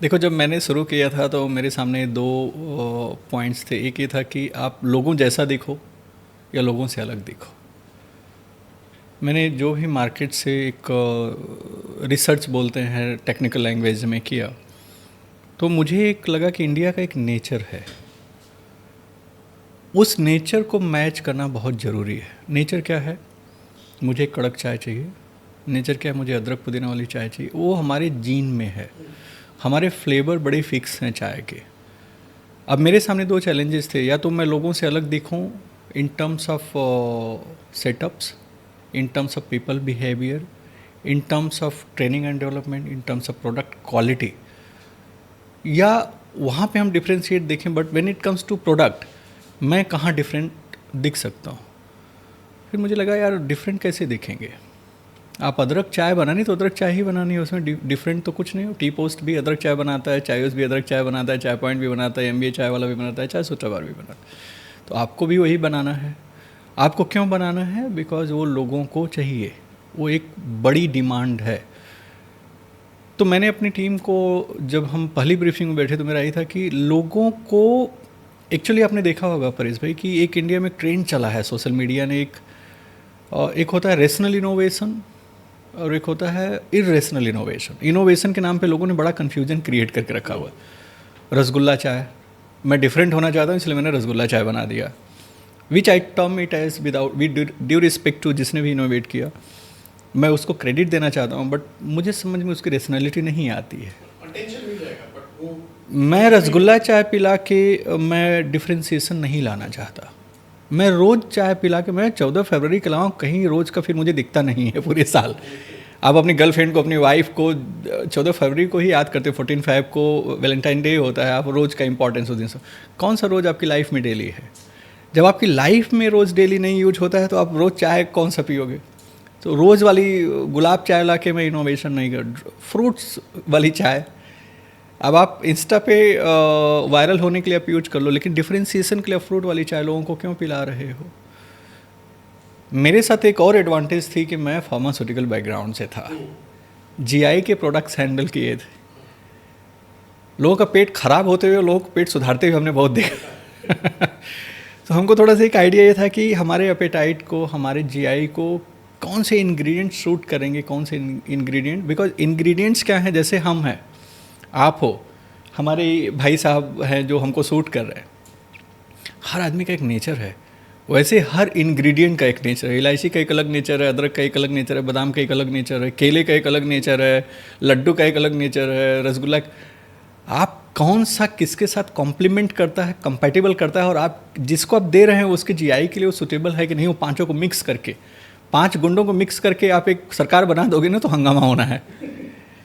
देखो, जब मैंने शुरू किया था तो मेरे सामने दो पॉइंट्स थे। एक ये था कि आप लोगों जैसा दिखो या लोगों से अलग दिखो। मैंने जो भी मार्केट से एक रिसर्च बोलते हैं टेक्निकल लैंग्वेज में किया, तो मुझे एक लगा कि इंडिया का एक नेचर है, उस नेचर को मैच करना बहुत ज़रूरी है। नेचर क्या है? मुझे एक कड़क चाय चाहिए। नेचर क्या है? मुझे अदरक पुदीना वाली चाय चाहिए। वो हमारे जीन में है। हमारे फ्लेवर बड़े फिक्स हैं चाय के। अब मेरे सामने दो चैलेंजेस थे, या तो मैं लोगों से अलग दिखूं in terms of setups, in terms of people behaviour, in terms of training and development, in terms of product quality, या वहाँ पे हम डिफ्रेंशिएट देखें। But when it comes to product, मैं कहाँ डिफरेंट दिख सकता हूँ? फिर मुझे लगा यार डिफरेंट कैसे दिखेंगे? आप अदरक चाय बनानी तो अदरक चाय ही बनानी है, उसमें डिफरेंट तो कुछ नहीं हो। टी पोस्ट भी अदरक चाय बनाता है, चायोस भी अदरक चाय बनाता है, चाय पॉइंट भी बनाता है, MBA चाय वाला भी बनाता है, चाय सूत्रधार भी बनाता है। तो आपको भी वही बनाना है। आपको क्यों बनाना है? बिकॉज वो लोगों को चाहिए, वो एक बड़ी डिमांड है। तो मैंने अपनी टीम को, जब हम पहली ब्रीफिंग में बैठे तो मेरा यही था कि लोगों को, एक्चुअली आपने देखा होगा परेश भाई कि एक इंडिया में ट्रेंड चला है सोशल मीडिया ने, एक होता है रेशनल इनोवेशन और एक होता है इरेशनल इनोवेशन। इनोवेशन के नाम पे लोगों ने बड़ा कन्फ्यूजन क्रिएट करके रखा हुआ है। रसगुल्ला चाय, मैं डिफरेंट होना चाहता हूँ इसलिए मैंने रसगुल्ला चाय बना दिया, which I term it as without with due respect to जिसने भी इनोवेट किया। मैं उसको क्रेडिट देना चाहता हूँ, बट मुझे समझ में उसकी रेशनैलिटी नहीं आती है। मैं रसगुल्ला चाय पिला के मैं डिफ्रेंसिएशन नहीं लाना चाहता। मैं रोज़ चाय पिला के, मैं 14 फरवरी के अलावा कहीं रोज़ का फिर मुझे दिखता नहीं है पूरे साल। आप अपनी गर्लफ्रेंड को, अपनी वाइफ को 14 फरवरी को ही याद करते हो, 14/5 को वैलेंटाइन डे होता है, आप रोज़ का इंपॉर्टेंस उस दिन से। कौन सा रोज़ आपकी लाइफ में डेली है? जब आपकी लाइफ में रोज़ डेली नहीं यूज होता है तो आप रोज़ चाय कौन सा पियोगे? तो रोज़ वाली गुलाब चाय ला के मैं इनोवेशन नहीं कर, फ्रूट्स वाली चाय। अब आप इंस्टा पे वायरल होने के लिए आप यूज कर लो, लेकिन डिफरेंशिएशन के लिए फ्रूट वाली चाय लोगों को क्यों पिला रहे हो? मेरे साथ एक और एडवांटेज थी कि मैं फार्मास्यूटिकल बैकग्राउंड से था, GI के प्रोडक्ट्स हैंडल किए थे। लोगों का पेट खराब होते हुए, लोगों को पेट सुधारते हुए हमने बहुत देखा। तो हमको थोड़ा सा एक आइडिया ये था कि हमारे एपेटाइट को, हमारे GI को कौन से इंग्रेडिएंट सूट करेंगे, कौन से इंग्रेडिएंट। बिकॉज इंग्रेडिएंट्स क्या हैं, जैसे हम हैं, आप हो, हमारे भाई साहब हैं जो हमको सूट कर रहे हैं। हर आदमी का एक नेचर है, वैसे हर इंग्रेडिएंट का एक नेचर है। इलायची का एक अलग नेचर है, अदरक का एक अलग नेचर है, बादाम का एक अलग नेचर है, केले का एक अलग नेचर है, लड्डू का एक अलग नेचर है, रसगुल्ला। आप कौन सा किसके साथ कॉम्प्लीमेंट करता है, कंपैटिबल करता है, और आप जिसको आप दे रहे हैं उसके GI के लिए वो सुटेबल है कि नहीं। वो पांचों को मिक्स करके, 5 गुंडों को मिक्स करके आप एक सरकार बना दोगे ना तो हंगामा होना है।